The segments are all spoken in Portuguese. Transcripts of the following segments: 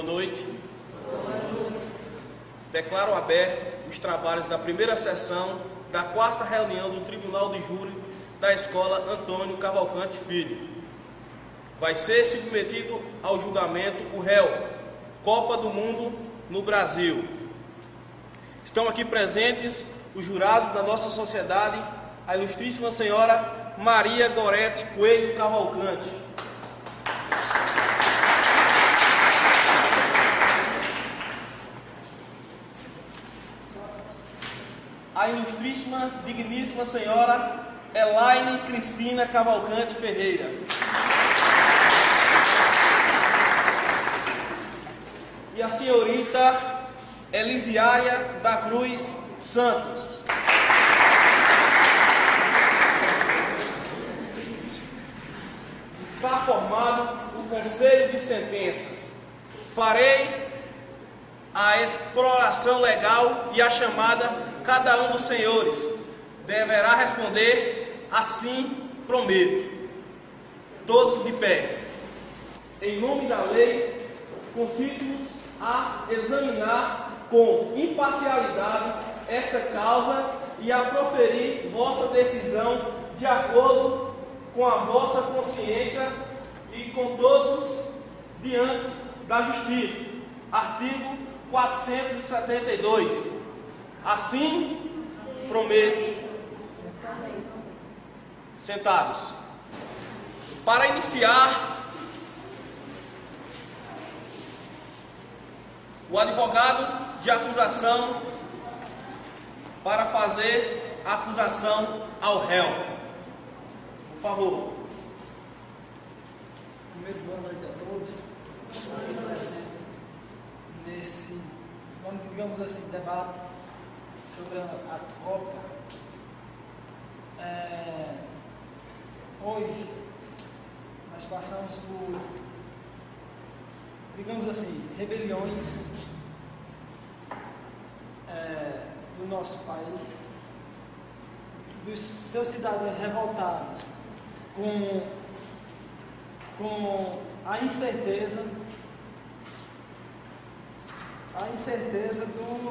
Boa noite. Declaro aberto os trabalhos da primeira sessão da 4ª reunião do Tribunal de Júri da Escola Antônio Cavalcante Filho. Vai ser submetido ao julgamento o réu Copa do Mundo no Brasil. Estão aqui presentes os jurados da nossa sociedade, a ilustríssima senhora Maria Gorete Coelho Cavalcante, a ilustríssima, digníssima senhora Elaine Cristina Cavalcante Ferreira, e a senhorita Elisiária da Cruz Santos. Está formado o conselho de sentença. Farei a exploração legal e a chamada. Cada um dos senhores deverá responder: assim prometo. Todos de pé. Em nome da lei, consigo-nos a examinar com imparcialidade esta causa e a proferir vossa decisão de acordo com a vossa consciência e com todos diante da justiça. Artigo 472. Assim prometo. Sentados. Para iniciar, o advogado de acusação para fazer a acusação ao réu. Por favor. Primeiro, boa noite a todos. Nesse, digamos assim, debate sobre a Copa, hoje nós passamos por, digamos assim, rebeliões do nosso país, dos seus cidadãos revoltados com a incerteza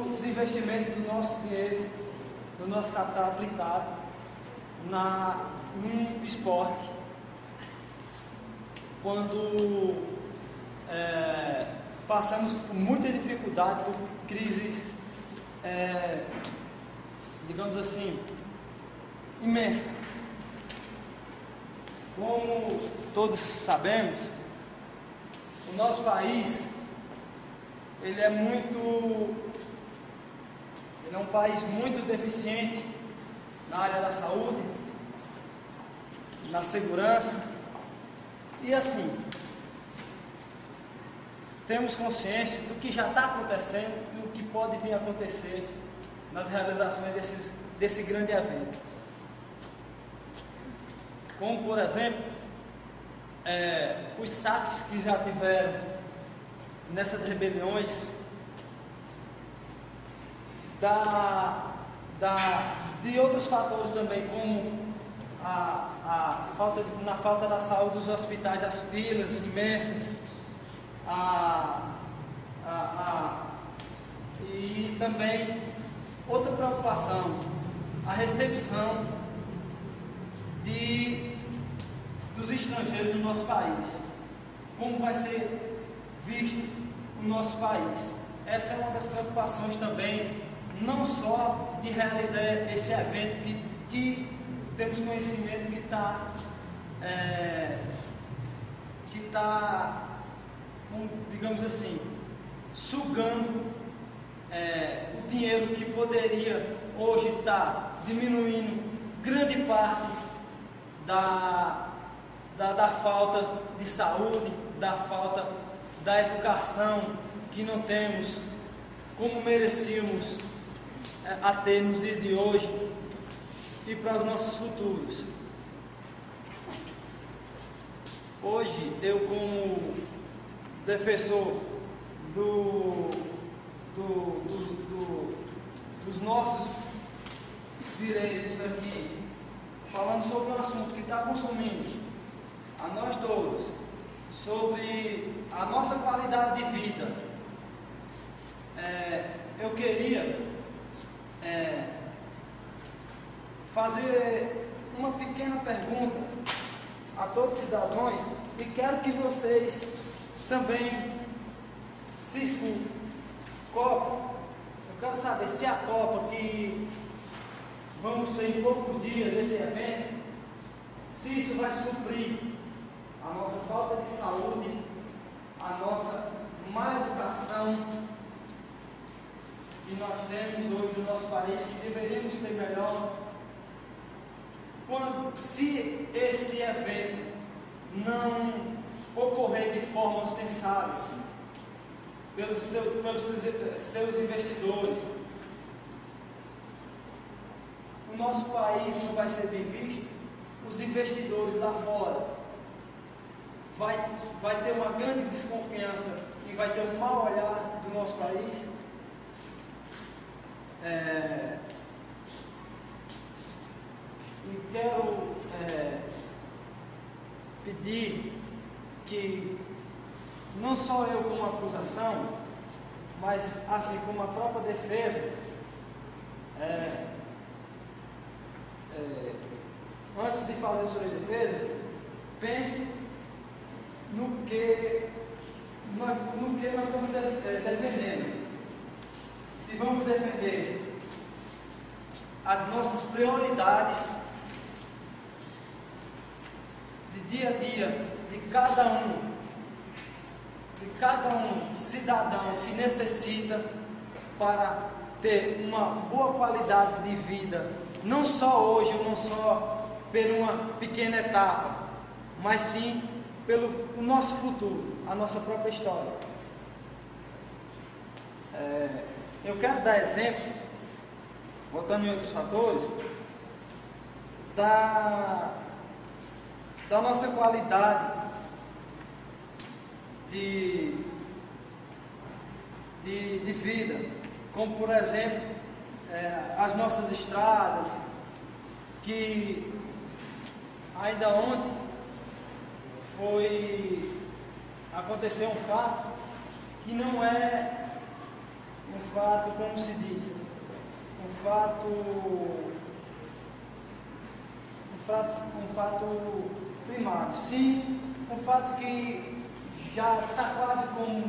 dos investimentos do nosso dinheiro, do nosso capital aplicado no esporte, quando passamos por muita dificuldade, por crises, digamos assim, imensa. Como todos sabemos, o nosso país ele é um país muito deficiente na área da saúde, na segurança, e assim, temos consciência do que já está acontecendo e o que pode vir a acontecer nas realizações desse grande evento. Como, por exemplo, os saques que já tiveram nessas rebeliões, de outros fatores também, como na falta da saúde dos hospitais, as filas imensas, e também outra preocupação, a recepção dos estrangeiros no nosso país. Como vai ser visto o nosso país? Essa é uma das preocupações também, não só de realizar esse evento que temos conhecimento que está, digamos assim, sugando o dinheiro que poderia hoje estar diminuindo grande parte da falta de saúde, da falta da educação que não temos como merecíamos a ter nos dias de hoje e para os nossos futuros. Hoje, eu como defensor dos nossos direitos aqui, falando sobre um assunto que está consumindo a nós todos, sobre a nossa qualidade de vida, eu queria fazer uma pequena pergunta a todos os cidadãos e quero que vocês também se Copa. Eu quero saber se a Copa que vamos ter em poucos dias esse evento, se isso vai suprir a nossa falta de saúde, a nossa má educação que nós temos hoje no nosso país, que deveríamos ter melhor, se esse evento não ocorrer de formas pensadas pelos seus investidores, o nosso país não vai ser bem visto, os investidores lá fora vai ter uma grande desconfiança e vai ter um mau olhar do nosso país. E quero pedir que não só eu como acusação, mas assim como a própria defesa, antes de fazer suas defesas, pense no que nós estamos defendendo. Se vamos defender as nossas prioridades de dia a dia de cada um cidadão que necessita para ter uma boa qualidade de vida, não só hoje, ou não só por uma pequena etapa, mas sim pelo nosso futuro, a nossa própria história. Eu quero dar exemplo, voltando em outros fatores, da nossa qualidade de vida, como por exemplo as nossas estradas, que ainda ontem aconteceu um fato que não é um fato, como se diz, um fato primário, sim, um fato que já está quase como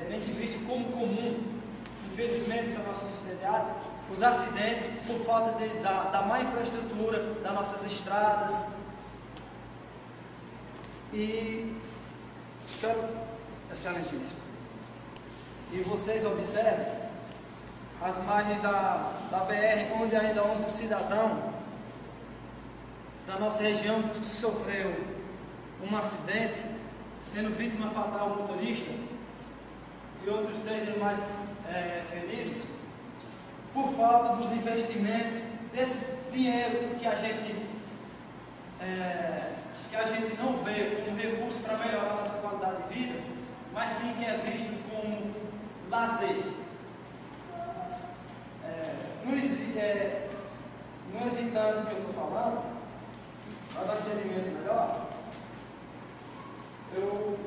bem visto como comum, infelizmente, na nossa sociedade, os acidentes por falta da má infraestrutura das nossas estradas. E excelentíssimo, e vocês observem as margens da BR, onde ainda ontem o cidadão da nossa região sofreu um acidente, sendo vítima fatal o motorista e outros 3 demais feridos, por falta dos investimentos, desse dinheiro que a gente não vê como recurso para melhorar a nossa qualidade de vida, mas sim que é visto como lazer. Não hesitando o que eu estou falando, para dar um entendimento melhor, eu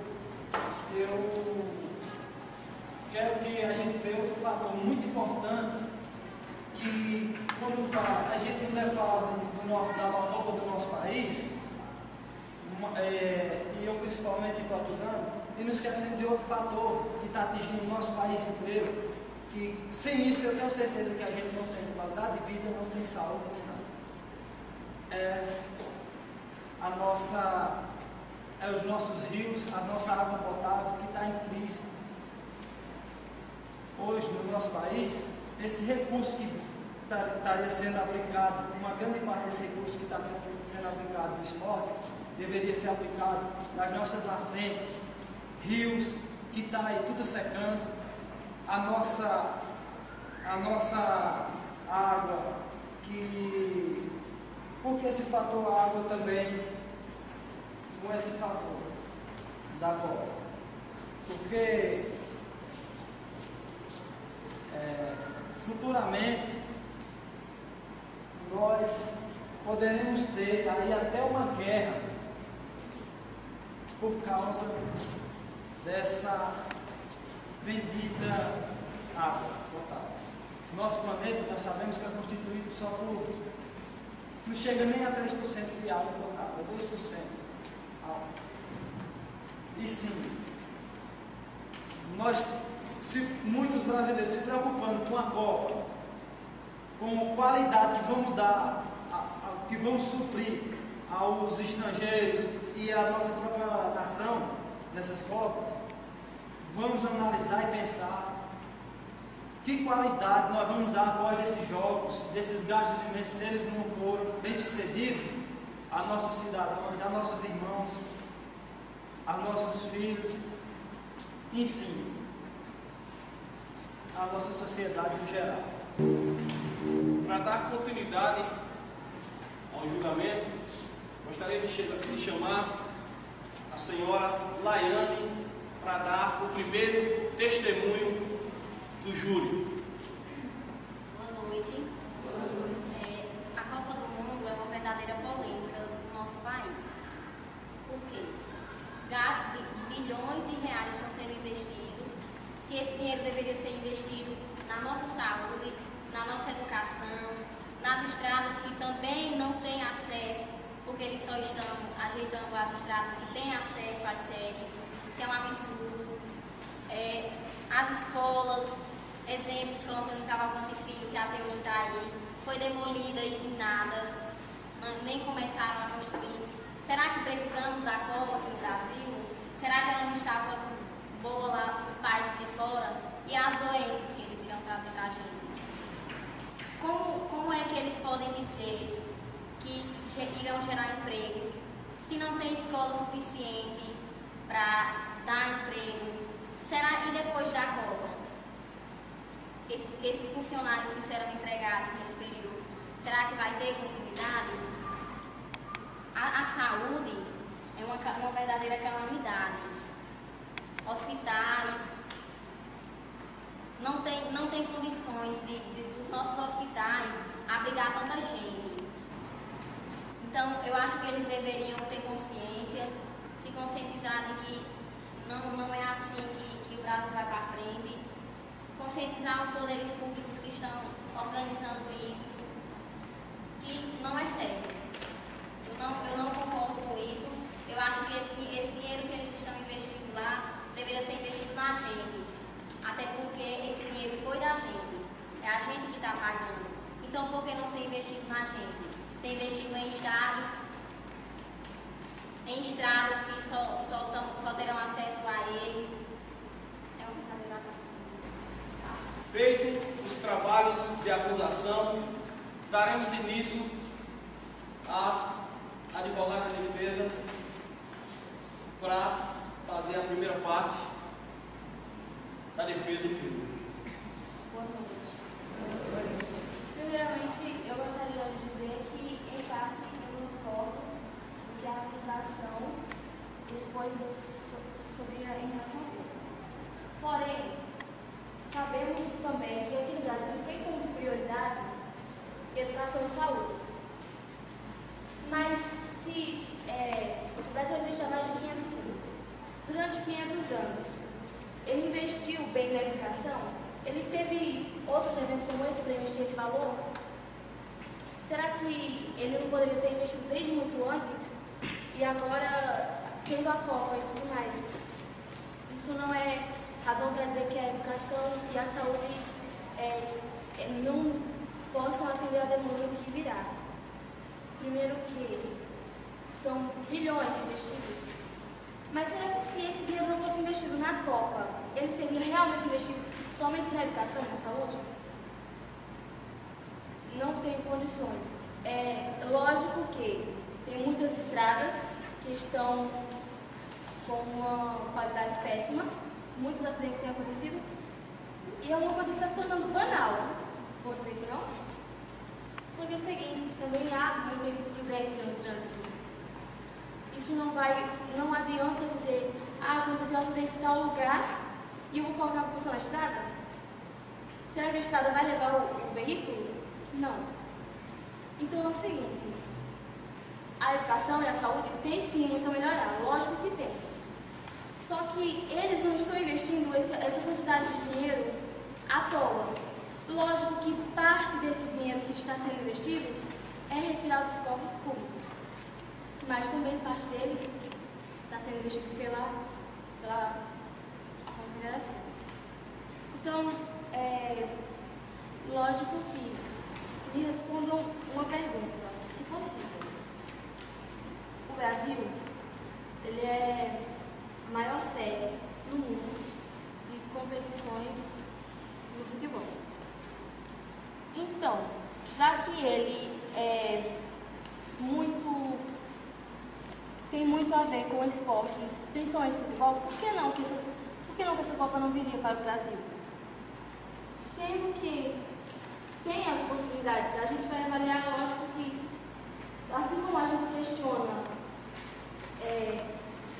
quero que a gente veja outro fator muito importante, que quando a gente não deve falar da Copa do nosso país, e eu principalmente estou acusando, e não esquecendo de outro fator que está atingindo o nosso país inteiro, que sem isso eu tenho certeza que a gente não tem qualidade de vida, não tem saúde nem nada. Os nossos rios, a nossa água potável que está em crise. Hoje no nosso país, esse recurso que estaria sendo aplicado, uma grande parte desse recurso que está sendo aplicado no esporte, deveria ser aplicado nas nossas nascentes, rios, que está aí tudo secando, a nossa água, porque esse fator água também, com esse fator da Copa, porque futuramente nós poderemos ter aí até uma guerra por causa dessa bendita água potável. Nosso planeta, nós sabemos que é constituído só por... não chega nem a 3% de água potável, é 2%. E sim, muitos brasileiros se preocupando com a Copa, com a qualidade que vamos dar, que vamos suprir aos estrangeiros e à nossa própria nação nessas Copas, vamos analisar e pensar que qualidade nós vamos dar após esses jogos, desses gastos imensos, se eles não forem bem sucedidos, a nossos cidadãos, a nossos irmãos, a nossos filhos, enfim, a nossa sociedade no geral. Para dar continuidade ao julgamento, gostaria de chamar a senhora Laiane para dar o primeiro testemunho do júri. Boa noite. A Copa do Mundo é uma verdadeira polêmica no nosso país. Por quê? Bilhões de reais estão sendo investidos. Se esse dinheiro deveria ser investido na nossa saúde, na nossa educação, nas estradas que também não têm acesso, porque eles só estão ajeitando as estradas que têm acesso às séries. Isso é um absurdo. As escolas, exemplos, como Antônio Cavalcante Filho, que até hoje está aí, foi demolida e nada, nem começaram a construir. Será que precisamos da Copa aqui no Brasil? Será que ela não estava boa lá nos países de fora? E as doenças que eles irão trazer para a gente? Como é que eles podem dizer que irão gerar empregos se não tem escola suficiente para dar emprego? Será, e depois da Copa? Esses funcionários que serão empregados nesse período, será que vai ter continuidade? A saúde é uma verdadeira calamidade. Hospitais não tem condições dos nossos hospitais abrigar tanta gente. Então, eu acho que eles deveriam ter consciência, se conscientizar de que não é assim que o Brasil vai para frente, conscientizar os poderes públicos que estão organizando isso, que não é certo. Eu não concordo com isso. Eu acho que esse dinheiro que eles estão investindo lá deveria ser investido na gente. Até porque esse dinheiro foi da gente. É a gente que está pagando. Então, por que não ser investido na gente? Ser investido em estádios, em estradas que só terão acesso a eles. É um verdadeiro absurdo. Feito os trabalhos de acusação, daremos início à advogada de defesa para fazer a primeira parte da defesa do júri. Boa noite. Primeiramente, eu gostaria de dizer que, em parte, eu discordo do que a acusação expôs sobre em relação ao público. Porém, sabemos também que aqui no Brasil tem como prioridade educação e saúde. Mas se o Brasil existe há mais de 500 anos, durante 500 anos, ele investiu bem na educação, ele teve outros eventos como esse para investir esse valor? Será que ele não poderia ter investido desde muito antes e agora, tendo a Copa e tudo mais? Isso não é razão para dizer que a educação e a saúde não possam atender a demanda que virá. Primeiro que são bilhões investidos. Mas será que se esse dinheiro não fosse investido na Copa, ele seria realmente investido somente na educação e na saúde? Não tem condições. É lógico que tem muitas estradas que estão com uma qualidade péssima, muitos acidentes têm acontecido, e é uma coisa que está se tornando banal, vou dizer que não. Só que é o seguinte, também há muita imprudência no trânsito. Isso não adianta dizer, aconteceu um acidente em tal lugar e eu vou colocar a pessoa na estrada? Será que a estrada vai levar o veículo? Não. Então é o seguinte, a educação e a saúde tem sim muito a melhorar, lógico que tem. Só que eles não estão investindo essa quantidade de dinheiro à toa. Lógico que parte desse dinheiro que está sendo investido é retirado dos cofres públicos, mas também parte dele está sendo investido pelas confederações. Então, lógico que me respondam uma pergunta, se possível. O Brasil, ele é a maior sede no mundo de competições no futebol. Então, já que ele tem muito a ver com esportes, principalmente futebol, por que não que essa Copa não viria para o Brasil? Sendo que tem as possibilidades, a gente vai avaliar, lógico que, assim como a gente questiona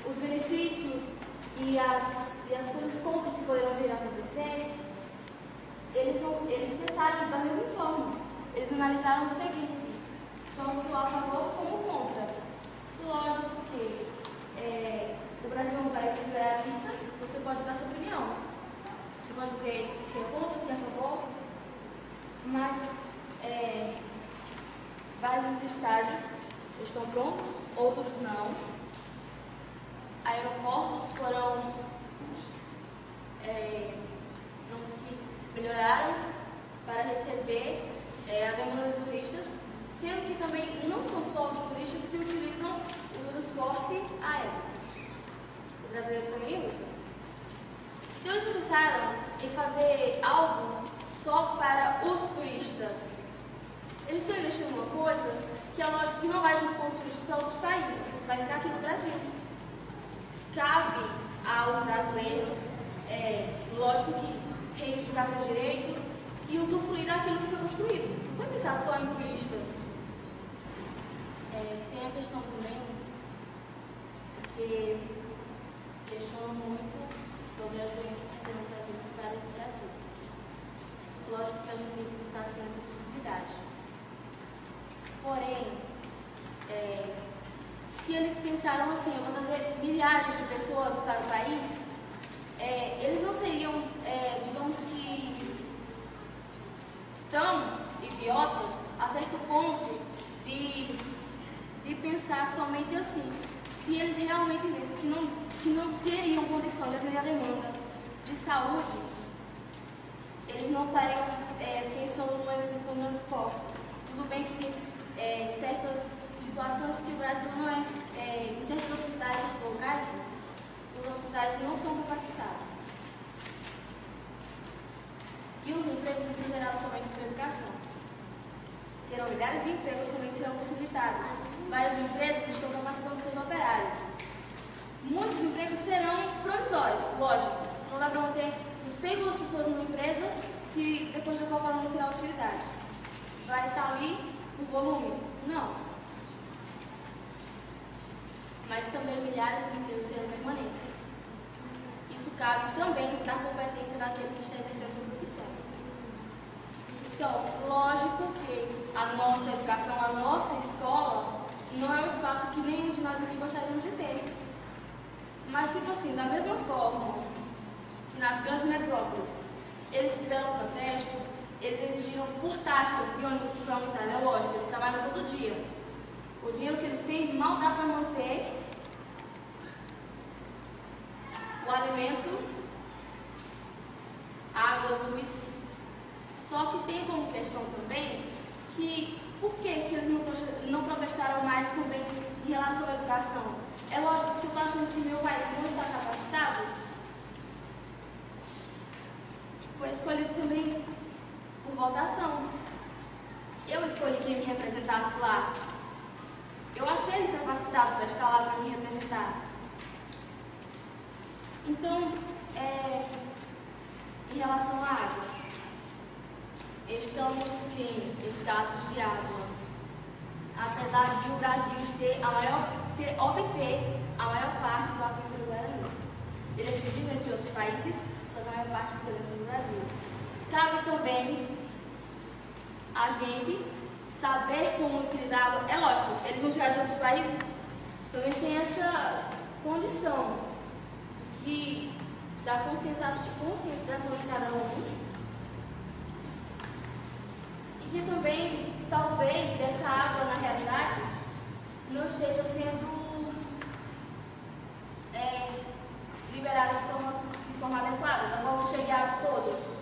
os benefícios e as coisas contas que poderão vir a acontecer, eles pensaram da mesma forma. Eles analisaram o seguinte, tanto a favor como contra. Lógico que o Brasil não vai liberar a lista, você pode dar sua opinião. Você pode dizer se é contra, se é a favor, mas vários estádios estão prontos, outros não. Aeroportos foram que melhoraram para receber a demanda de turistas, sendo que também não são só os turistas que utilizam o transporte aéreo. O brasileiro também usa. Então eles pensaram em fazer algo só para os turistas. Eles estão investindo em uma coisa que é lógico que não vai junto com os turistas para outros países, vai ficar aqui no Brasil. Cabe aos brasileiros, lógico que reivindicar seus direitos e usufruir daquilo que foi construído. Não foi pensar só em turistas. Tem a questão também que questiona muito sobre as doenças que serão trazidas para o Brasil. Lógico que a gente tem que pensar assim nessa possibilidade. Porém, se eles pensaram assim, eu vou trazer milhares de pessoas para o país, eles não seriam, digamos que, tão idiotas a certo ponto de pensar somente assim. Se eles realmente vissem que não teriam condição de atender a demanda de saúde, eles não estariam pensando num evento tão grande porte. Tudo bem que tem certas situações que o Brasil não em certos hospitais, certos locais, os hospitais não são capacitados. E os empregos não são gerados somente por educação. Serão milhares de empregos também que serão possibilitados. Várias empresas estão capacitando seus operários. Muitos empregos serão provisórios, lógico. Não dá para manter 100 pessoas numa empresa se depois da Copa não tirar utilidade. Vai estar ali o volume? Não. Mas também milhares de empregos serão permanentes. Isso cabe também na competência daquele que está exercendo sua profissão. Então, lógico que a nossa educação, a nossa escola, não é um espaço que nenhum de nós aqui gostaríamos de ter. Mas, tipo assim, da mesma forma que nas grandes metrópoles eles fizeram protestos, eles exigiram por taxas de ônibus que foram aumentadas. É lógico, eles trabalham todo dia. O dinheiro que eles têm mal dá para manter o alimento, água, luz. Só que tem como questão também que por que eles não protestaram mais também em relação à educação? É lógico que se eu estou achando que o meu país não está capacitado, foi escolhido também por votação. Eu escolhi quem me representasse lá. Eu achei ele capacitado para estar lá para me representar. Então, em relação à água, estamos sim escassos de água. Apesar de o Brasil obter a maior parte do aquífero do Guarani. Ele é dividido entre outros países, só que a maior parte fica dentro do Brasil. Cabe também a gente saber como utilizar a água. É lógico, eles vão chegar de outros países, também tem essa condição da conscientização de cada um. E que também, talvez, essa água, na realidade, não esteja sendo liberada de forma adequada, não vão chegar a todos.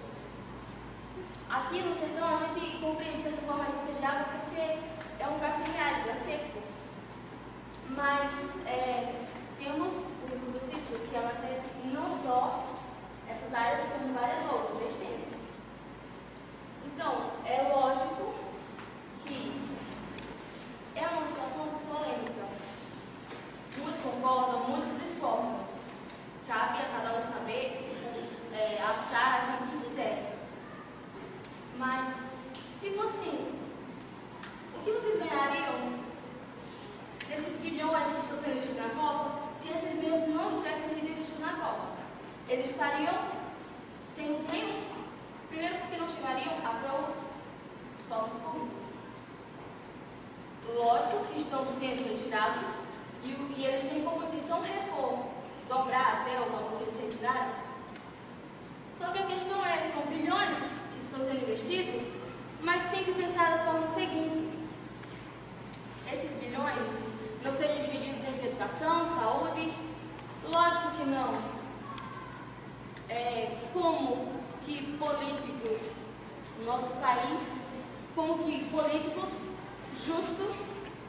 Aqui no sertão, a gente compreende, de certa forma, a escassez de água porque é um lugar semiárido, é seco. Mas temos o Rio São Francisco, que abastece não só essas áreas, como várias outras, é extenso. Então, é lógico que é uma situação polêmica. Muitos concordam, muitos discordam. Cabe a cada um saber, achar o que quiser. Mas, tipo assim, o que vocês ganhariam desses bilhões que estão sendo investidos na Copa se esses mesmos não tivessem sido investidos na Copa? Eles estariam sem uso nenhum. Primeiro porque não chegariam até os povos públicos. Lógico que estão sendo retirados e eles têm como intenção repor, dobrar até o valor que eles retiraram. Só que a questão é, são bilhões que estão sendo investidos, mas tem que pensar da forma seguinte. Esses bilhões não serem divididos entre educação, saúde? Lógico que não. Como que políticos no nosso país, como que políticos justos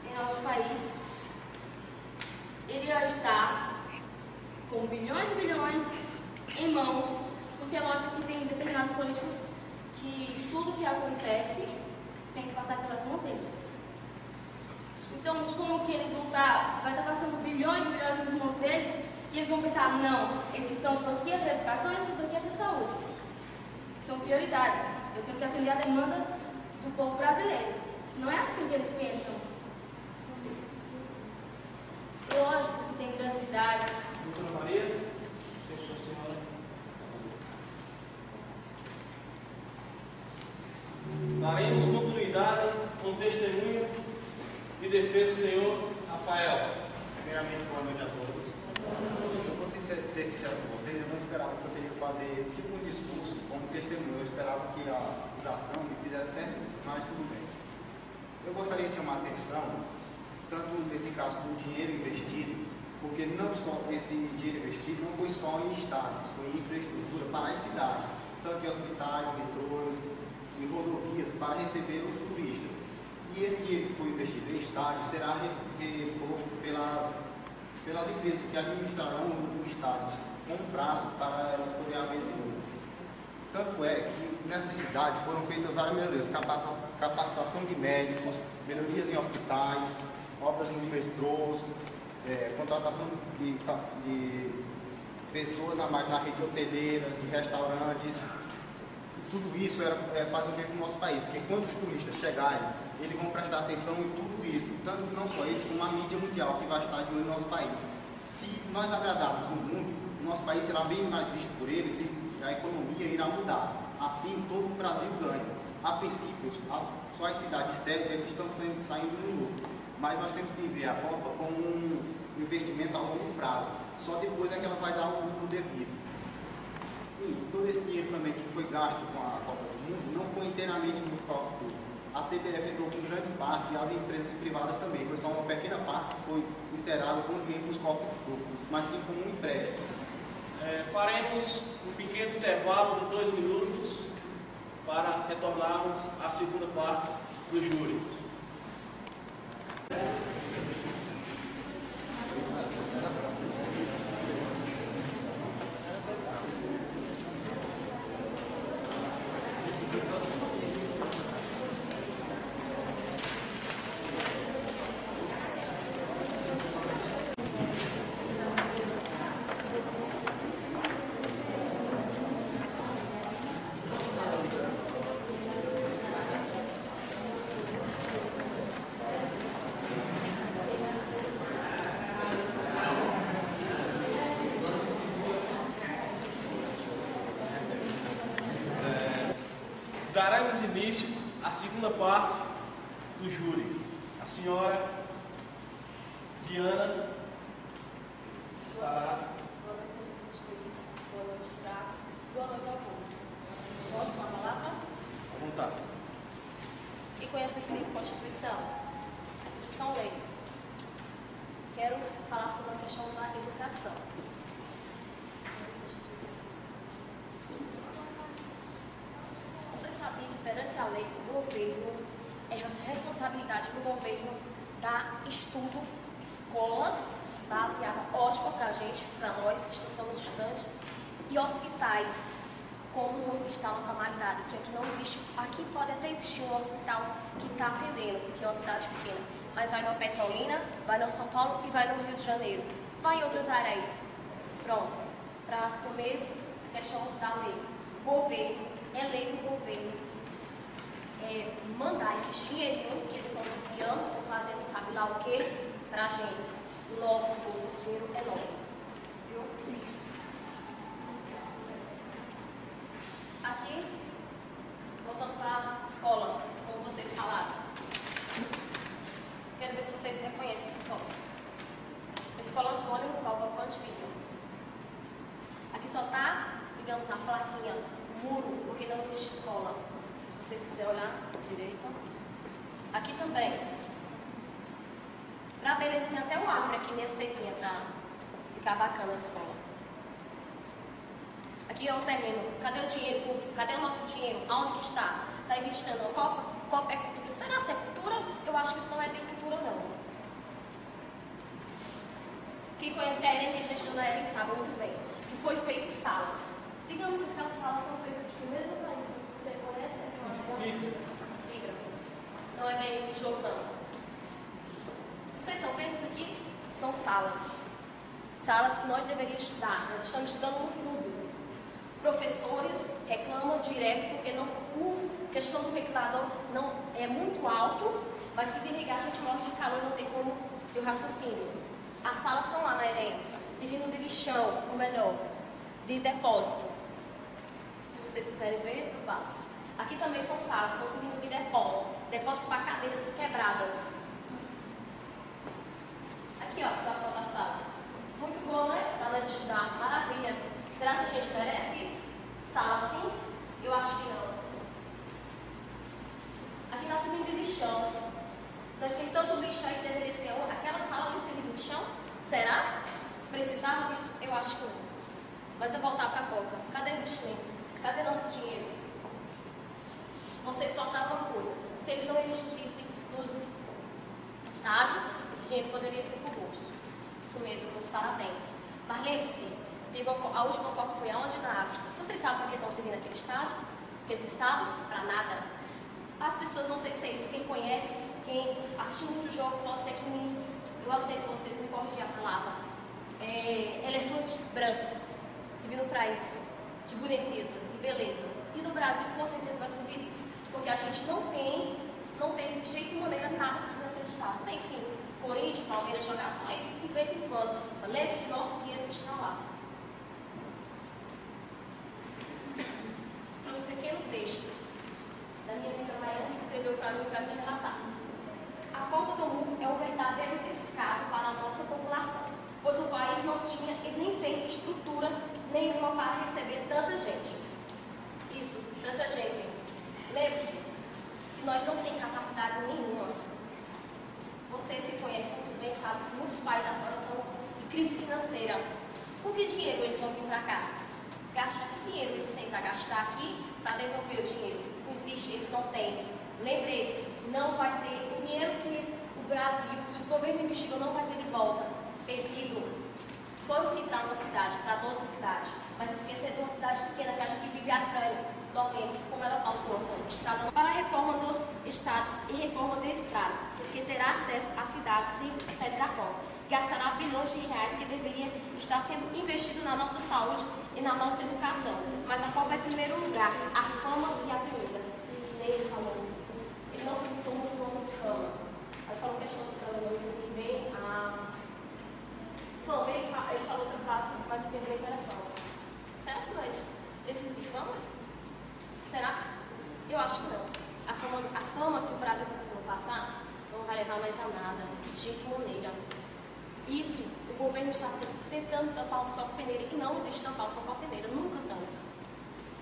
em nosso país iriam estar com bilhões e bilhões em mãos, porque é lógico que tem determinados políticos que tudo que acontece tem que passar pelas mãos deles. Então, como que eles vão vai estar passando bilhões e bilhões nas mãos deles e eles vão pensar, não, esse tanto aqui é para a educação, esse tanto aqui é para a saúde. São prioridades. Eu tenho que atender a demanda do povo brasileiro. Não é assim que eles pensam. Lógico que tem grandes cidades. Doutora Maria, tempo para a senhora. Daremos continuidade com o testemunho de defesa do senhor Rafael. Primeiramente, boa noite a todos. Eu vou ser sincero com vocês, eu não esperava que eu teria que fazer tipo um discurso como testemunho. Eu esperava que a acusação me fizesse pergunta, mas tudo bem. Eu gostaria de chamar a atenção, tanto nesse caso do dinheiro investido, porque não só esse dinheiro investido não foi só em estádios, foi em infraestrutura para as cidades, tanto em hospitais, metrôs, em rodovias, para receber os turistas. E esse dinheiro que foi investido em estádios será reposto pelas empresas que administrarão os estádios com prazo para poder haver esse lucro. Tanto é que nessas cidades foram feitas várias melhorias, capacitação de médicos, melhorias em hospitais, obras nos metrôs, contratação de pessoas a mais na rede hoteleira, de restaurantes. Tudo isso faz um bem para o nosso país, porque quando os turistas chegarem, eles vão prestar atenção em tudo isso, tanto não só eles, como a mídia mundial que vai estar de olho no nosso país. Se nós agradarmos o mundo, o nosso país será bem mais visto por eles e a economia irá mudar. Assim, todo o Brasil ganha. A princípio, só as cidades sérias que estão saindo no lucro, mas nós temos que ver a Copa como um investimento a longo prazo. Só depois é que ela vai dar o lucro devido. Sim, todo esse dinheiro também que foi gasto com a Copa do Mundo não foi inteiramente no cofre público. A CBF entrou com grande parte e as empresas privadas também. Foi só uma pequena parte que foi inteirada com dinheiro para os cofres públicos, mas sim como um empréstimo. Faremos um pequeno intervalo de 2 minutos para retornarmos à segunda parte do júri. Daremos início à segunda parte do júri, a senhora Diana estará. Boa noite, meus juízes. Boa noite, Brax. Boa noite ao público. Posso uma palavra? À vontade. E conhecimento de Constituição? Isso são leis. Quero falar sobre a questão da educação. Você sabia que perante a lei, o governo, é responsabilidade do governo dar estudo, escola, baseada, ótima para a gente, para nós que somos estudantes, e hospitais, como está na calamidade, que aqui não existe, aqui pode até existir um hospital que está atendendo, porque é uma cidade pequena, mas vai na Petrolina, vai no São Paulo e vai no Rio de Janeiro, vai em outras áreas aí. Pronto, para começo, a questão da lei. Governo, é lei do governo mandar esses dinheirinhos que eles estão desviando ou fazendo sabe lá o que para a gente. Do nosso bolso, esse dinheiro é nosso. Viu? Aqui, voltando para a escola, como vocês falaram. Quero ver se vocês reconhecem essa foto. Escola Antônio Cavalcante Filho. Aqui só está, digamos, a plaquinha, muro, porque não existe escola. Se vocês quiserem olhar à direita. Aqui também. Pra beleza tem até um árvore aqui nessa sequinha para ficar bacana a escola. Aqui é o terreno. Cadê o dinheiro público? Cadê o nosso dinheiro? Aonde que está? Está investindo na Copa? Copa é cultura. Será que é cultura? Eu acho que isso não é bem cultura, não. Quem conhece a Irene e a gente não é, sabe muito bem. Que foi feito salas. Digamos que aquelas salas são feitas do mesmo tamanho. Você conhece? Fibra. Não é bem tijolo, não. Vocês estão vendo isso aqui? São salas. Salas que nós deveríamos estudar. Nós estamos estudando no clube. Professores reclamam direto porque a questão do ventilador não é muito alto, mas se desligar a gente morre de calor, não tem como ter o raciocínio. As salas estão lá na EREM, servindo de lixão, ou melhor, de depósito. Se vocês quiserem ver, eu passo. Aqui também são salas, estão servindo de depósito. Depósito para cadeiras quebradas. Aqui, ó, a situação da sala. Muito bom, né? Para nós estudar. Maravilha. Será que a gente merece isso? Sala assim? Eu acho que não. Aqui está servindo de lixão. Nós temos tanto lixo aí que deveria ser aquela sala que serve de lixão? Será? Precisava disso? Eu acho que não. Mas eu voltar para a Copa. Cadê o investimento? Cadê nosso dinheiro? Vocês faltavam uma coisa. Se eles não investissem nos estágios, esse dinheiro poderia ser para o bolso. Isso mesmo, meus parabéns. Mas lembre-se, a última Copa foi aonde? Na África. Vocês sabem para que estão servindo aquele estágio? Aquele estado? Para nada. As pessoas não sei se é isso. Quem conhece, quem assistiu muito o jogo, pode ser que eu aceito vocês me corrigir a palavra. Elefantes brancos, servindo para isso, de boniteza e beleza. E no Brasil, com certeza, vai servir isso. Porque a gente não tem de jeito e maneira nada para fazer aquele estágio. Tem sim, Corinthians, Palmeiras, jogar só isso de vez em quando. Mas lembre que nosso dinheiro está lá. Trouxe um pequeno texto da minha amiga Maiana, que escreveu para me relatar. A Copa do Mundo é um verdadeiro descaso para a nossa população, pois o país não tinha e nem tem estrutura nenhuma para receber tanta gente. Isso, tanta gente. Lembre-se que nós não temos capacidade nenhuma. Vocês se conhecem muito bem, sabem que muitos pais agora estão em crise financeira. Com que dinheiro eles vão vir para cá? Gastar que dinheiro eles têm para gastar aqui para devolver o dinheiro? Não existe, eles não têm. Lembrei, não vai ter o dinheiro que o Brasil, que os governos investigam, não vai ter de volta. Perdido. Foram sim para uma cidade, para 12 cidades, mas esquecer de uma cidade pequena que a gente vive a frente. Como ela falou, estrada para a reforma dos estados e reforma de estradas, que terá acesso à cidade sem sede da Copa. Gastará bilhões de reais que deveria estar sendo investido na nossa saúde e na nossa educação. Mas a Copa é em primeiro lugar, a fama e a primeira. Nem ele falou. Ele não visitou muito nome de fama. Mas falou questão de fama, eu entendi bem a fama. Ele falou outra frase, mas eu entendi bem que era fama. Será que nós precisamos de fama? Será? Eu acho que não. A fama que o Brasil vão passar, não vai levar mais a nada, de jeito maneira. Isso, o governo está tentando tampar o sol com peneira, e não existe tampar o sol com a peneira, nunca tampa.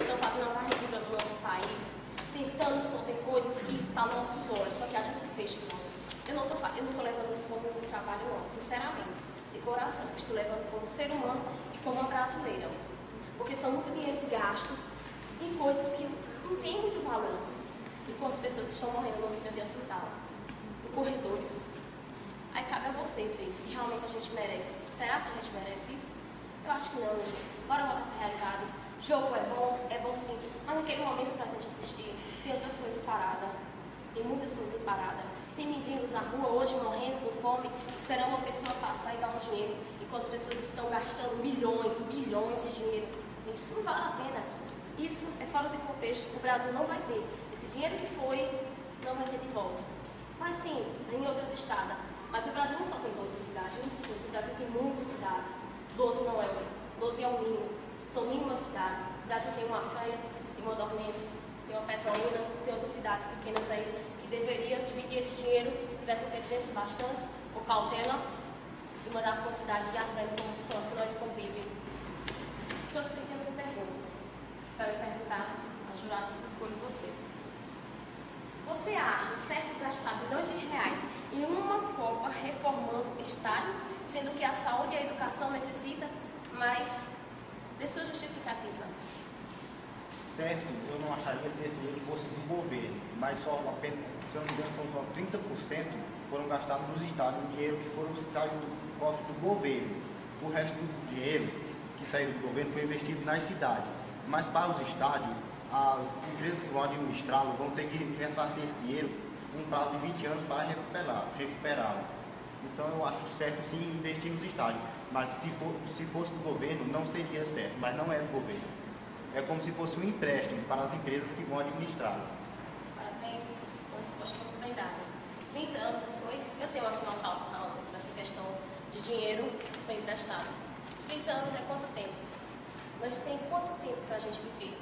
Estão fazendo uma varredura no nosso país, tentando esconder coisas que estão nos nossos olhos, só que a gente fecha os olhos. Eu não estou levando isso como um trabalho, não, sinceramente, de coração. Estou levando como ser humano e como uma brasileira. Porque são muito dinheiros gastos em coisas que não têm muito valor. E com as pessoas que estão morrendo no fila de hospital, em corredores. Aí cabe a vocês ver se realmente a gente merece isso. Será que a gente merece isso? Eu acho que não, minha gente. Bora voltar para a realidade. Jogo é bom sim, mas naquele momento para a gente assistir, tem outras coisas paradas. Tem muitas coisas paradas. Tem mendigos na rua hoje morrendo com fome, esperando uma pessoa passar e dar um dinheiro. Enquanto as pessoas estão gastando milhões de dinheiro. Isso não vale a pena. Isso é fora de contexto. O Brasil não vai ter. Esse dinheiro que foi, não vai ter de volta. Mas sim, em outras estradas. Mas o Brasil não só tem 12 cidades. Não desculpe, o Brasil tem muitas cidades. 12 não é o 12 é o mínimo. São mínimas cidades. O Brasil tem uma Franha, tem uma Dormense, tem uma Petrolina, tem outras cidades pequenas aí que deveria dividir esse dinheiro, se tivesse inteligência bastante, ou cautela, e mandar para uma cidade de Afrânio, como são as que nós convivemos. Duas pequenas perguntas para eu perguntar a jurada que escolhe você. Você acha certo gastar milhões de reais em uma Copa reformando o estádio, sendo que a saúde e a educação necessitam mais de sua justificativa? Certo, eu não acharia se esse dinheiro fosse do governo, mas só apenas, se eu não me engano, são só 30% foram gastados nos estádios, o dinheiro que foram saindo do cofre do governo. O resto do dinheiro que saiu do governo foi investido nas cidades. Mas para os estádios, as empresas que vão administrá-lo vão ter que ressarcir esse dinheiro com um prazo de 20 anos para recuperá-lo. Então eu acho certo sim investir nos estádios. Mas se fosse do governo, não seria certo, mas não é do governo. É como se fosse um empréstimo para as empresas que vão administrar. Parabéns, uma resposta muito bem dada. 30 anos, não foi? Eu tenho aqui uma pauta falando sobre essa questão de dinheiro que foi emprestado. 30 anos é quanto tempo? Nós temos quanto tempo para a gente viver?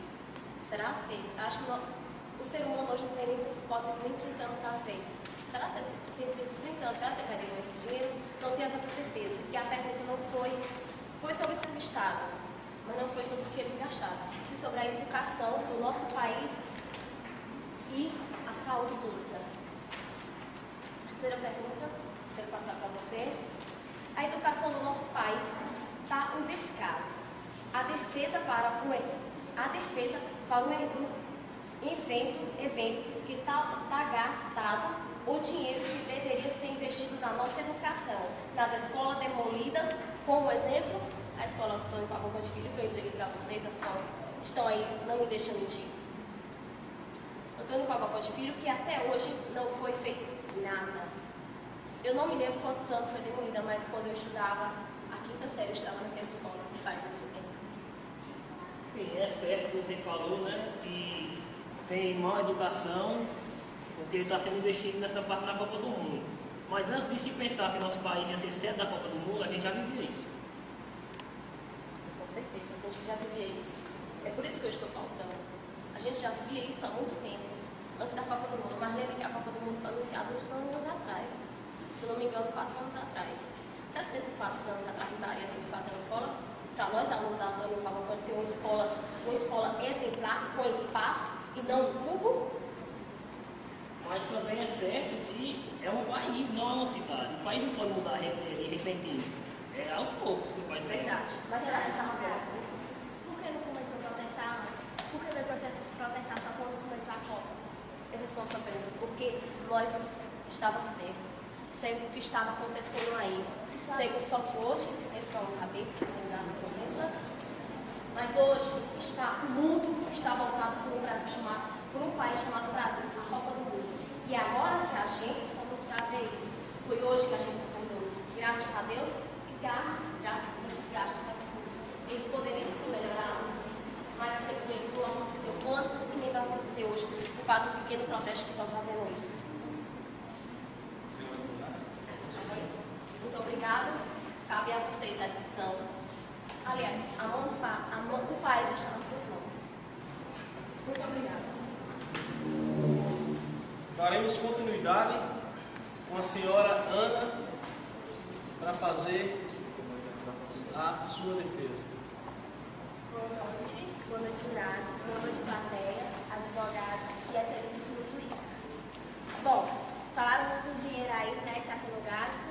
Será assim? Acho que o ser humano hoje não tem nem, pode ser nem 30 anos para ver. Será que esses 30 anos, será que você ganhou esse dinheiro? Não tenho tanta certeza. Que a pergunta não foi sobre esse estado, mas não foi sobre o que eles gastaram. Se sobre a educação do nosso país e a saúde pública. Terceira pergunta, quero passar para você. A educação do nosso país está um descaso. A defesa para o evento que está gastado o dinheiro que deveria ser investido na nossa educação, nas escolas demolidas, como exemplo, a escola Antônio Cavalcante Filho, que eu entreguei para vocês, as fotos estão aí, não me deixam mentir. Antônio Cavalcante Filho, que até hoje não foi feito nada. Eu não me lembro quantos anos foi demolida, mas quando eu estudava a quinta série, eu estudava naquela escola, que faz muito tempo. Sim, é certo o que você falou, né, que tem má educação, porque está sendo investido nessa parte da Copa do Mundo. Mas antes de se pensar que nosso país ia ser sede da Copa do Mundo, a gente já vivia isso. Com certeza, a gente já vivia isso. É por isso que eu estou pautando. A gente já vivia isso há muito tempo, antes da Copa do Mundo. Mas lembra que a Copa do Mundo foi anunciada uns anos atrás. Se eu não me engano, 4 anos atrás. Se esse desses 4 anos atrás não daria tempo de fazer uma escola, para nós, alunos da Antônio Cavalcante, ter uma escola exemplar, com espaço e não um cubo. Mas também é certo que é um país, não é uma cidade. O país não pode mudar de repentino. É aos poucos que o país vai. Verdade. Mas será que já mudou? Por que não começou a protestar antes? Por que veio protestar só quando começou a Copa? Eu respondo essa pergunta porque nós estava cego. Cego o que estava acontecendo aí. Cego só que hoje, licença para uma cabeça, que você me dá a sua licença. Mas hoje o mundo está voltado por um país chamado Brasil, a Copa do Mundo. E agora que a gente estamos para ver isso. Foi hoje que a gente acordou. Graças a Deus e graças a esses gastos absurdos. Eles poderiam se melhorar antes, mas infelizmente não aconteceu antes e nem vai acontecer hoje, por causa do pequeno protesto que estão fazendo isso. Muito obrigada. Cabe a vocês a decisão. Aliás, a mão do país está nas suas mãos. Muito obrigada. Daremos continuidade com a senhora Ana para fazer a sua defesa. Boa noite, jurados, boa noite, plateia, advogados e excelentíssimo juiz. Bom, falaram do dinheiro aí, né, que está sendo gasto,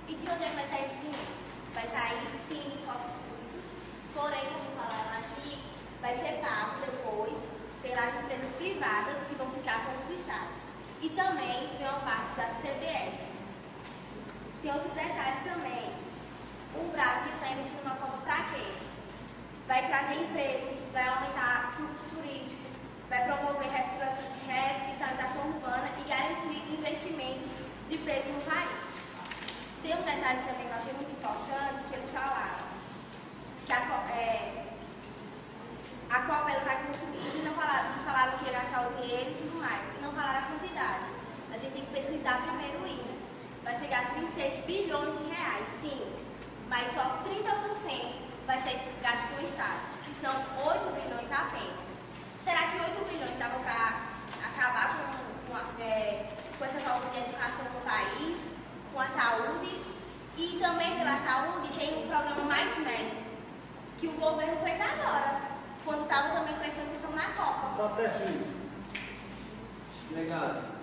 e de onde é que vai sair esse dinheiro? Vai sair, sim, dos cofres públicos, porém, como falaram aqui, vai ser pago depois pelas empresas privadas que vão ficar com os estádios. E também tem uma parte da CBF. Tem outro detalhe também. O Brasil está investindo na Copa para quê? Vai trazer empregos, vai aumentar fluxos turísticos, vai promover revitalização urbana e garantir investimentos de preço no país. Tem um detalhe também que eu achei muito importante, que eles falaram, que a Copa ela vai consumir. Eles falaram que ia gastar o dinheiro e tudo mais, e não falaram a quantidade. A gente tem que pesquisar primeiro isso. Vai ser gasto 26 bilhões de reais, sim, mas só 30% vai ser gasto com estados, que são 8 bilhões apenas. Será que 8 bilhões dava para acabar com essa falta de educação no país, com a saúde? E também pela saúde tem um programa Mais Médico, que o governo fez agora, quando estava também prestando atenção na Copa. Protesto isso. Obrigado.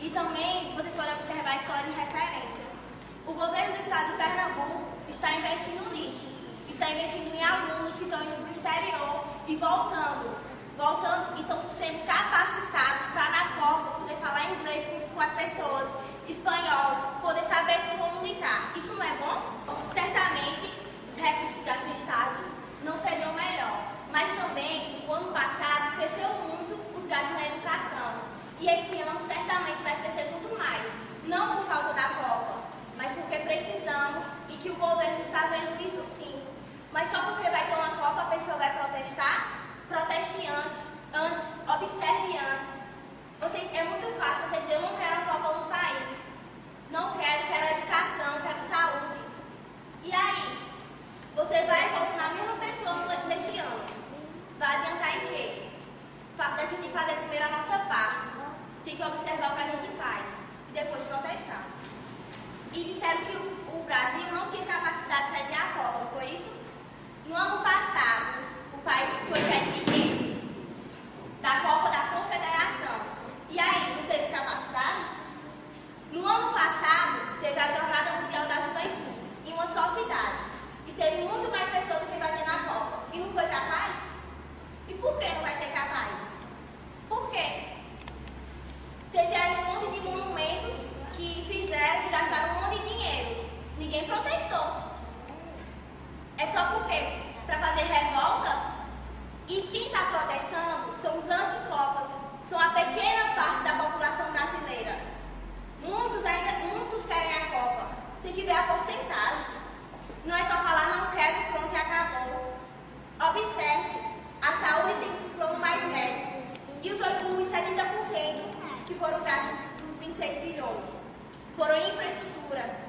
E também vocês podem observar a escola de referência. O governo do estado de Pernambuco está investindo nisso. Está investindo em alunos que estão indo para o exterior e voltando e estão sendo capacitados para na Copa poder falar inglês com as pessoas, espanhol, poder saber se comunicar. Isso não é bom? Certamente os recursos gastos em estádios não seriam melhor. Mas também, o ano passado, cresceu muito os gastos na educação. E esse ano certamente vai crescer muito mais. Não por causa da Copa, mas porque precisamos e que o governo está vendo isso sim. Mas só porque vai ter uma Copa a pessoa vai protestar? Proteste antes, observe antes. É muito fácil você dizer, eu não quero a Copa no país. Não quero educação, quero saúde. E aí? Você vai votar na mesma pessoa nesse ano. Vai adiantar em quê? A gente tem que fazer primeiro a nossa parte. Tem que observar o que a gente faz. E depois protestar. E disseram que o Brasil não tinha capacidade de sediar a Copa, foi isso? No ano passado, o país foi sede de quê? Da Copa da Confederação. E aí, não teve capacidade? No ano passado, teve a Jornada Mundial da Juventude, em uma só cidade. E teve muito mais pessoas do que vai ter na Copa. E não foi capaz? E por que não vai ser capaz? Por quê? Teve aí um monte de monumentos que gastaram um monte de dinheiro. Ninguém protestou. É só porque para fazer revolta? E quem está protestando são os anticopas. São a pequena parte da população brasileira. Muitos querem a Copa. Tem que ver a porcentagem. Não é só falar não quero, pronto e acabou. Observe, a saúde tem um plano mais médico. E os 70% que foram gastos nos 26 bilhões foram em infraestrutura.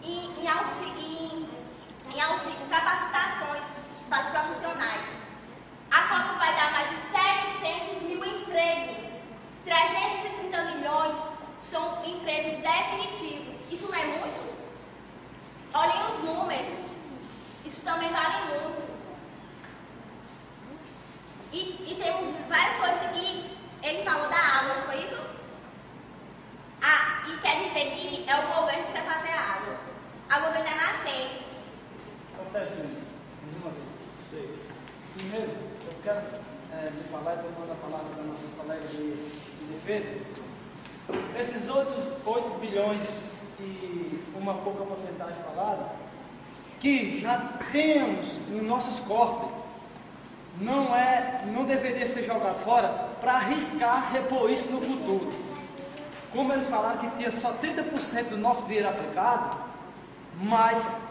Em auxílio, capacitações para os profissionais. A Copa vai dar mais de 700 mil empregos. 330 milhões são empregos definitivos. Isso não é muito? Olhem os números. Isso também vale muito. E temos várias coisas aqui. Ele falou da água, não foi isso? E quer dizer que é o governo que vai fazer a água. A governo é nascente. Protesto isso. Mais uma vez. Sei. Primeiro, eu quero lhe falar e tomando a palavra da nossa colega de defesa. Esses outros 8 bilhões e uma pouca porcentagem falada, que já temos em nossos cofres, não deveria ser jogado fora para arriscar repor isso no futuro. Como eles falaram que tinha só 30% do nosso dinheiro aplicado, mas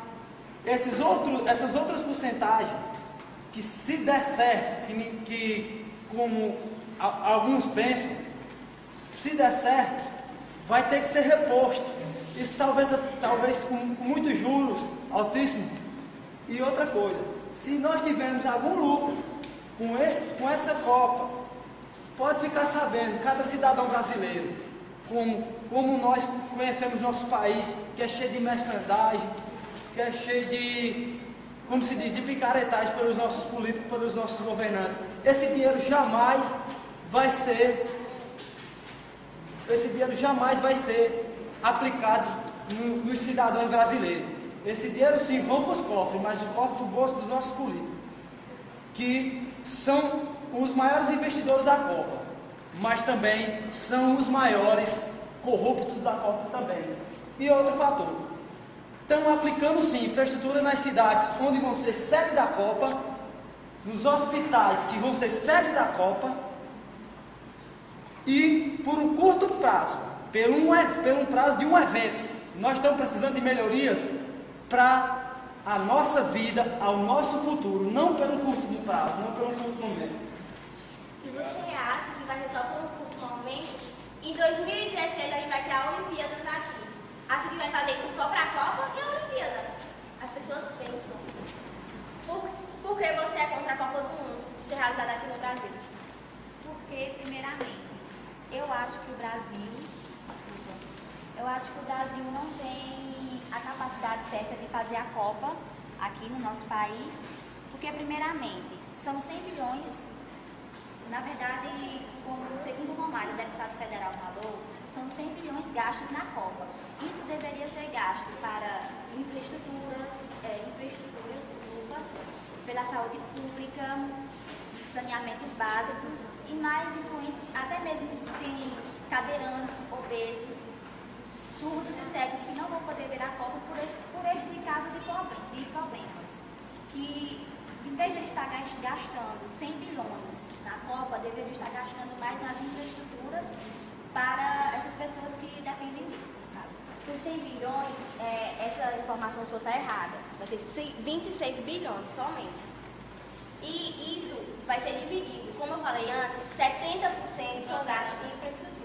essas outras porcentagens, que se der certo, que como alguns pensam, se der certo, vai ter que ser reposto. Isso talvez com muitos juros altíssimos. E outra coisa, se nós tivermos algum lucro com essa Copa, pode ficar sabendo, cada cidadão brasileiro, como nós conhecemos nosso país, que é cheio de merchandising, que é cheio de, como se diz, de picaretagem pelos nossos políticos, pelos nossos governantes. Esse dinheiro jamais vai ser aplicado nos cidadãos brasileiros. Esse dinheiro sim vão para os cofres, mas o cofre do bolso dos nossos políticos, que são os maiores investidores da Copa, mas também são os maiores corruptos da Copa também. E outro fator, estão aplicando sim infraestrutura nas cidades onde vão ser sede da Copa, nos hospitais que vão ser sede da Copa, e por um curto prazo, pelo um prazo de um evento, nós estamos precisando de melhorias para a nossa vida, ao nosso futuro, não pelo curto prazo, não pelo curto momento. E você acha que vai ser só pelo curto momento? Em 2016 a gente vai ter a Olimpíadas aqui. Acha que vai fazer isso só para a Copa e a Olimpíada? As pessoas pensam. Por que você é contra a Copa do Mundo ser realizada aqui no Brasil? Porque, primeiramente, eu acho que o Brasil não tem a capacidade certa de fazer a Copa aqui no nosso país, porque, primeiramente, são 100 bilhões, na verdade, como segundo o Romário, deputado federal, falou, são 100 bilhões gastos na Copa. Isso deveria ser gasto para infraestruturas, pela saúde pública, saneamentos básicos e mais influência, até mesmo tem cadeirantes, obesos, surdos e cegos que não vão poder ver a Copa por este caso de problemas. Que, em vez de ele estar gastando 100 bilhões na Copa, deveria estar gastando mais nas infraestruturas para essas pessoas que dependem disso, no caso. Os 100 bilhões, essa informação sua está errada. Vai ser 26 bilhões somente. E isso vai ser dividido. Como eu falei antes, 70% são gastos em infraestrutura.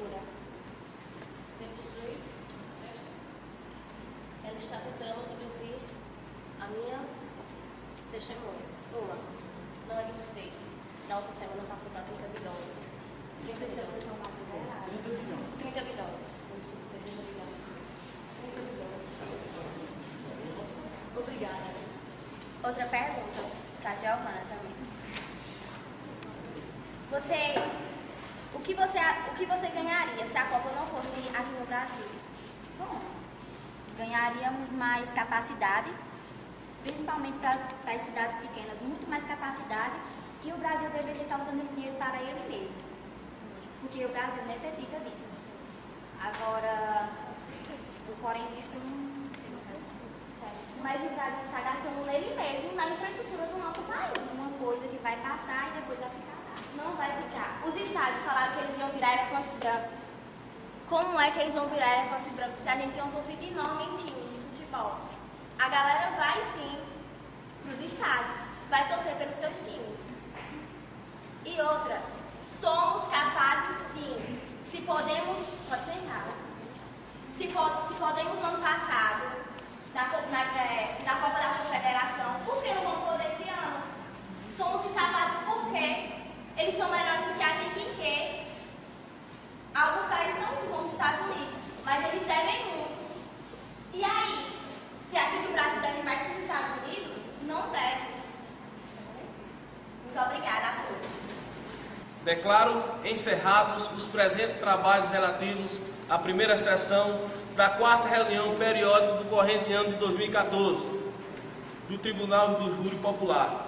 Ela está tentando dizer a minha testemunha. Não é 26. Na outra semana passou para 30 bilhões. 30 bilhões. 30 bilhões. Obrigada. Outra pergunta para a Giovana também. O que você ganharia se a Copa não fosse aqui no Brasil? Bom, ganharíamos mais capacidade, principalmente para as cidades pequenas, muito mais capacidade, e o Brasil deveria estar usando esse dinheiro para ele mesmo, porque o Brasil necessita disso. Agora, o porém disto não sei o que. Mas o Brasil está gastando nele mesmo, na infraestrutura do nosso país. Uma coisa que vai passar e depois vai ficar lá. Não vai ficar. Os estádios falaram que eles iam virar elefantes brancos. Como é que eles vão virar elefantes brancos se a gente tem uma torcida enorme em times de futebol? A galera vai sim para os estádios, vai torcer pelos seus times. E outra, somos capazes sim. Se podemos, pode sentar. Se podemos no ano passado, na Copa da Confederação, por que não vamos poder esse ano? Somos incapazes porque eles são melhores do que a gente em quê? Alguns países são sim, como os Estados Unidos, mas eles devem muito. E aí, você acha que o Brasil deve mais que os Estados Unidos? Não deve. Muito obrigada a todos. Declaro encerrados os presentes trabalhos relativos à primeira sessão da 4ª reunião periódica do corrente ano de 2014 do Tribunal do Júri Popular.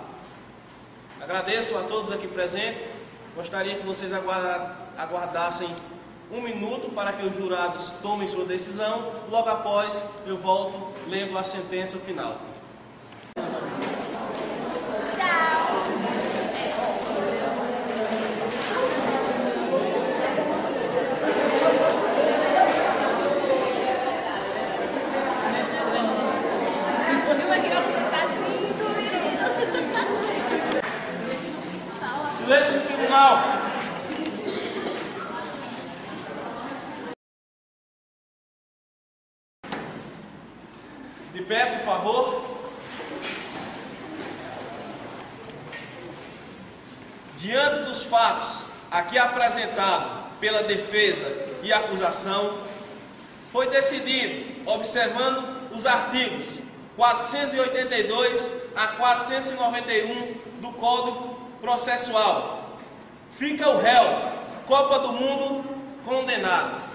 Agradeço a todos aqui presentes. Gostaria que vocês aguardassem um minuto para que os jurados tomem sua decisão. Logo após, eu volto lendo a sentença final. Silêncio no tribunal. De pé, por favor. Diante dos fatos aqui apresentados pela defesa e acusação, foi decidido, observando os artigos 482 a 491 do Código Processual, fica o réu, Copa do Mundo, condenado.